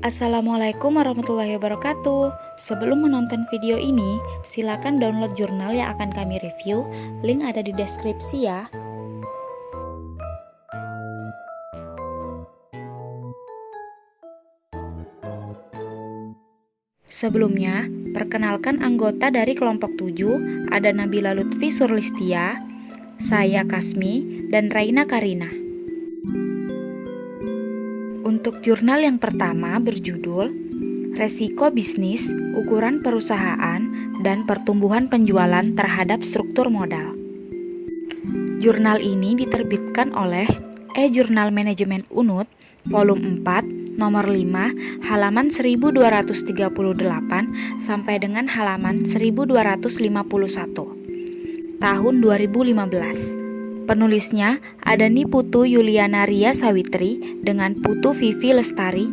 Assalamualaikum warahmatullahi wabarakatuh. Sebelum menonton video ini, silakan download jurnal yang akan kami review. Link ada di deskripsi ya. Sebelumnya, perkenalkan anggota dari kelompok 7, ada Nabila Lutfi Surlistia, saya Kasmi, dan Raina Karina. Untuk jurnal yang pertama berjudul Resiko Bisnis, Ukuran Perusahaan, dan Pertumbuhan Penjualan Terhadap Struktur Modal. Jurnal ini diterbitkan oleh E-Jurnal Manajemen Unut, volume 4, nomor 5, halaman 1238 sampai dengan halaman 1251, tahun 2015. Penulisnya ada Niputu Yuliana Ria Sawitri dengan Putu Vivi Lestari.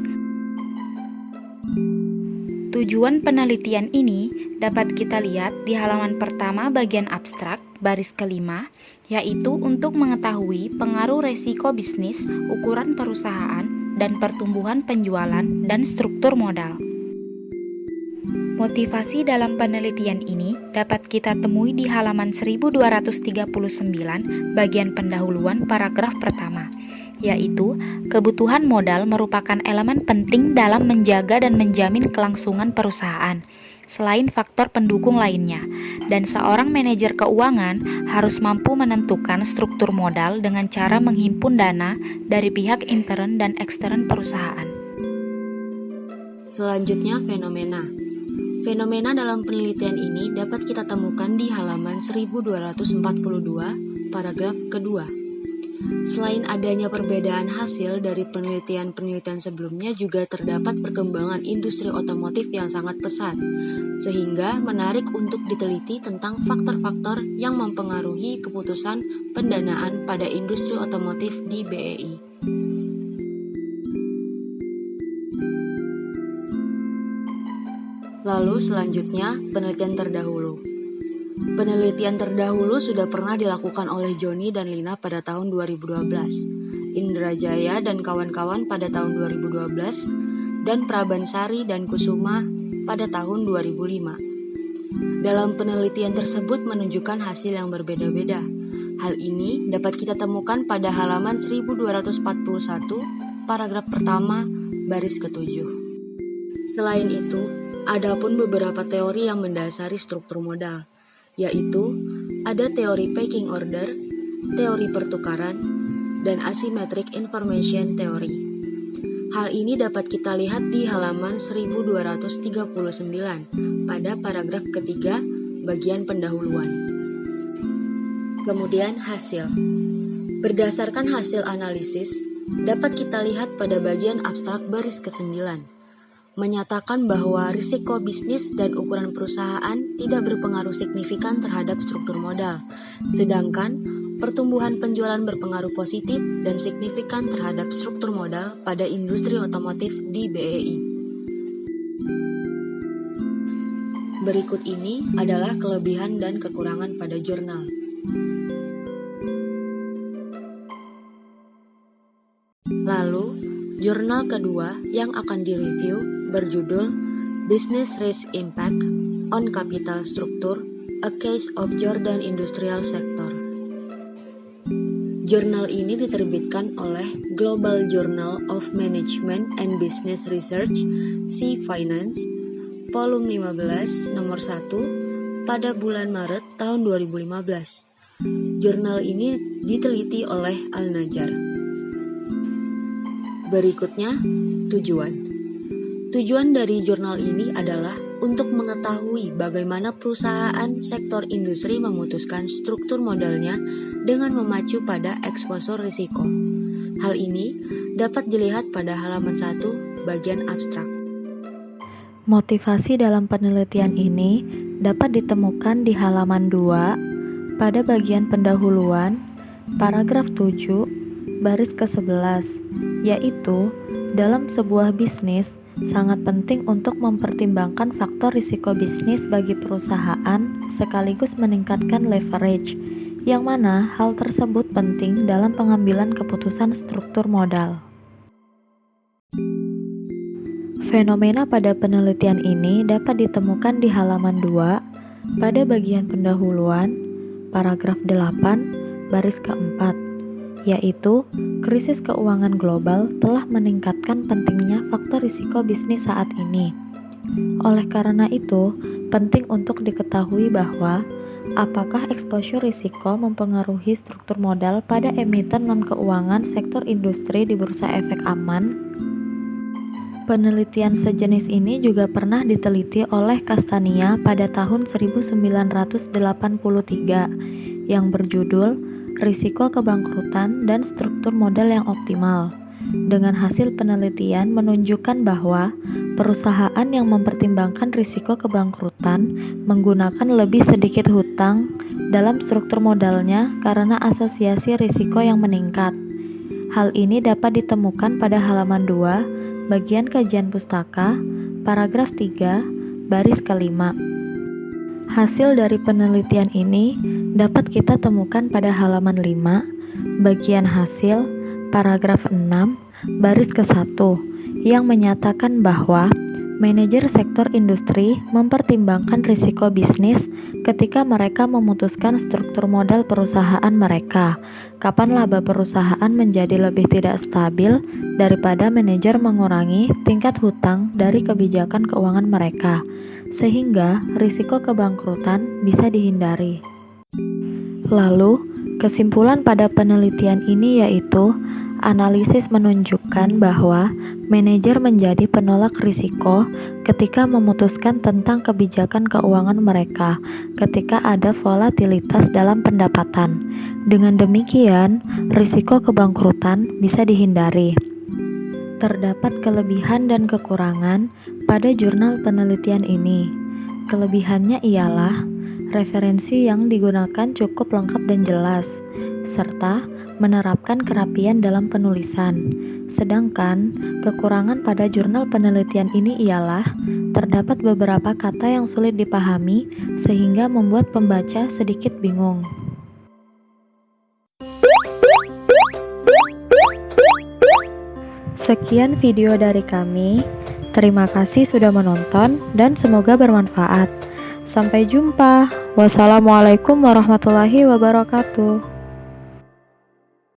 Tujuan penelitian ini dapat kita lihat di halaman pertama bagian abstrak baris kelima, yaitu untuk mengetahui pengaruh resiko bisnis, ukuran perusahaan, dan pertumbuhan penjualan dan struktur modal. Motivasi dalam penelitian ini dapat kita temui di halaman 1239 bagian pendahuluan paragraf pertama, yaitu kebutuhan modal merupakan elemen penting dalam menjaga dan menjamin kelangsungan perusahaan, selain faktor pendukung lainnya, dan seorang manajer keuangan harus mampu menentukan struktur modal dengan cara menghimpun dana dari pihak intern dan ekstern perusahaan. Selanjutnya, fenomena. Fenomena dalam penelitian ini dapat kita temukan di halaman 1242, paragraf kedua. Selain adanya perbedaan hasil dari penelitian-penelitian sebelumnya, juga terdapat perkembangan industri otomotif yang sangat pesat, sehingga menarik untuk diteliti tentang faktor-faktor yang mempengaruhi keputusan pendanaan pada industri otomotif di BEI. Lalu selanjutnya, penelitian terdahulu. Penelitian terdahulu sudah pernah dilakukan oleh Joni dan Lina pada tahun 2012, Indra Jaya dan kawan-kawan pada tahun 2012, dan Prabansari dan Kusuma pada tahun 2005. Dalam penelitian tersebut menunjukkan hasil yang berbeda-beda. Hal ini dapat kita temukan pada halaman 1241, paragraf pertama, baris ke-7. Selain itu, adapun beberapa teori yang mendasari struktur modal, yaitu ada teori pecking order, teori pertukaran, dan asymmetric information theory. Hal ini dapat kita lihat di halaman 1239 pada paragraf ketiga bagian pendahuluan. Kemudian hasil. Berdasarkan hasil analisis, dapat kita lihat pada bagian abstrak baris ke-9. Menyatakan bahwa risiko bisnis dan ukuran perusahaan tidak berpengaruh signifikan terhadap struktur modal, sedangkan pertumbuhan penjualan berpengaruh positif dan signifikan terhadap struktur modal pada industri otomotif di BEI. Berikut ini adalah kelebihan dan kekurangan pada jurnal. Lalu, jurnal kedua yang akan direview berjudul Business Risk Impact on Capital Structure, A Case of Jordan Industrial Sector. Jurnal ini diterbitkan oleh Global Journal of Management and Business Research, C-Finance, volume 15, nomor 1, pada bulan Maret tahun 2015. Jurnal ini diteliti oleh Al-Najjar. Berikutnya, tujuan. Tujuan dari jurnal ini adalah untuk mengetahui bagaimana perusahaan sektor industri memutuskan struktur modalnya dengan memacu pada eksposur risiko. Hal ini dapat dilihat pada halaman 1 bagian abstrak. Motivasi dalam penelitian ini dapat ditemukan di halaman 2 pada bagian pendahuluan, paragraf 7, baris ke-11, yaitu dalam sebuah bisnis sangat penting untuk mempertimbangkan faktor risiko bisnis bagi perusahaan sekaligus meningkatkan leverage, yang mana hal tersebut penting dalam pengambilan keputusan struktur modal. Fenomena pada penelitian ini dapat ditemukan di halaman 2 pada bagian pendahuluan, paragraf 8, baris keempat, yaitu krisis keuangan global telah meningkatkan pentingnya faktor risiko bisnis saat ini. Oleh karena itu, penting untuk diketahui bahwa apakah exposure risiko mempengaruhi struktur modal pada emiten non-keuangan sektor industri di Bursa Efek Aman. Penelitian sejenis ini juga pernah diteliti oleh Castania pada tahun 1983 yang berjudul Risiko Kebangkrutan dan Struktur Modal yang Optimal. Dengan hasil penelitian menunjukkan bahwa perusahaan yang mempertimbangkan risiko kebangkrutan menggunakan lebih sedikit hutang dalam struktur modalnya karena asosiasi risiko yang meningkat. Hal ini dapat ditemukan pada halaman 2 bagian kajian pustaka, paragraf 3, baris kelima. Hasil dari penelitian ini dapat kita temukan pada halaman 5, bagian hasil, paragraf 6, baris ke-1, yang menyatakan bahwa manajer sektor industri mempertimbangkan risiko bisnis ketika mereka memutuskan struktur modal perusahaan mereka. Kapan laba perusahaan menjadi lebih tidak stabil daripada manajer mengurangi tingkat hutang dari kebijakan keuangan mereka, sehingga risiko kebangkrutan bisa dihindari. Lalu, kesimpulan pada penelitian ini yaitu analisis menunjukkan bahwa manajer menjadi penolak risiko ketika memutuskan tentang kebijakan keuangan mereka ketika ada volatilitas dalam pendapatan. Dengan demikian, risiko kebangkrutan bisa dihindari. Terdapat kelebihan dan kekurangan pada jurnal penelitian ini. Kelebihannya ialah referensi yang digunakan cukup lengkap dan jelas, serta menerapkan kerapian dalam penulisan. Sedangkan kekurangan pada jurnal penelitian ini ialah terdapat beberapa kata yang sulit dipahami sehingga membuat pembaca sedikit bingung. Sekian video dari kami. Terima kasih sudah menonton dan semoga bermanfaat. Sampai jumpa. Wassalamualaikum warahmatullahi wabarakatuh.